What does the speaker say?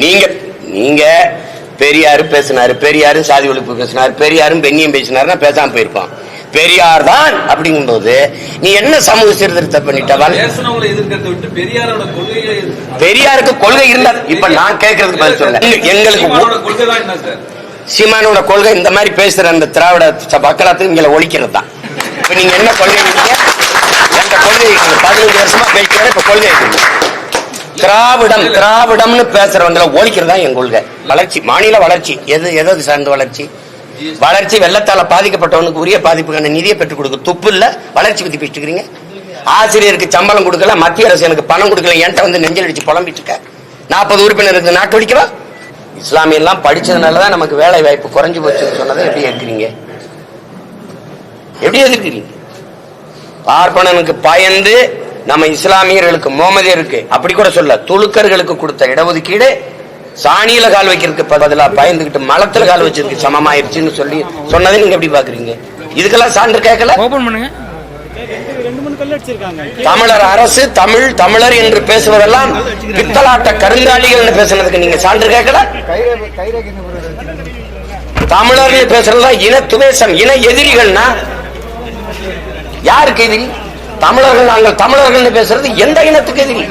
நீங்க நீங்க பெரியாரு பேசினாரு, பெரியாரு சாதி ஒழிப்பு பேசினாரு, பெரியாரும் பெண்ணியம் பேசினாருன்னா பேசாம போயிருப்பான். பெரியார் தான் அப்படிங்கும் போது நீ என்ன சமூக சீர்திருத்தம் பண்ணிட்டவள்? பெரியாருக்கு கொள்கை இருந்தா இப்ப நான் கேட்கறதுக்கு பதில் சொல்ல. எங்களுக்கு சீமானோட கொள்கை இந்த மாதிரி பேசுற அந்த திராவிட மக்களாத்துக்கு இங்க ஒழிக்கிறது தான். இப்ப நீங்க என்ன கொள்கை? எந்த கொள்கை 15 வருஷமா பேசுற இப்ப கொள்கை திராவிடம்னு பேசுறவங்களை ஒழிக்கிறதா என் கொள்கை. வளர்ச்சி, மாநில வளர்ச்சி எது சார்ந்த வளர்ச்சி? வளர்ச்சி வெள்ளத்தால பாதிக்கப்பட்டவனுக்கு உரிய பாதிப்புக்கான நிதியை பெற்றுக் கொடுக்க துப்பு இல்ல. வளர்ச்சி பத்தி பேசிட்டு இருக்கீங்க. ஆசிரியருக்கு சம்பளம் கொடுக்கல, மத்திய அரசு எனக்கு பணம் கொடுக்கல, என்கிட்ட வந்து நெஞ்சல் அடிச்சு புலம்பிட்டு இருக்க. 40 உறுப்பினருக்கு நாட்டு வலிக்கவா? இஸ்லாமிய எல்லாம் படிச்சதுனாலதான் நமக்கு வேலை வாய்ப்பு குறைஞ்சு போச்சுன்னு சொன்னதை எப்படி ஏற்கிறீங்க? எப்படி எதிர்க்கிறீங்க? பார்ப்பனனுக்கு பயந்து நம்ம இஸ்லாமியர்களுக்கு முகமதியருக்கு அப்படி கூட சொல்ல, துலுக்கர்களுக்கு கொடுத்த இடஒதுக்கீடு சாணியில கால் வைக்கிறதுக்கு பதிலா பயந்துகிட்டு மலத்துல கால் வச்சிருக்கு சமமாயிருச்சுன்னு சொல்லி சொன்னதை நீங்க எப்படி பாக்குறீங்க? இதுக்கெல்லாம் சான்று கேட்கல. தமிழர் அரசு தமிழர் என்று பேசுவதெல்லாம் பித்தலாட்ட கருங்காலிகள் பேசுனதுக்கு நீங்க சான்று கேட்கல. தமிழர் பேசுறதா இன துவேஷம், இன எதிரிகள்னா யாருக்கு எதிரி? தமிழர்கள். நாங்கள் தமிழர்கள் பேசுறது எந்த இனத்துக்கு எதிரி?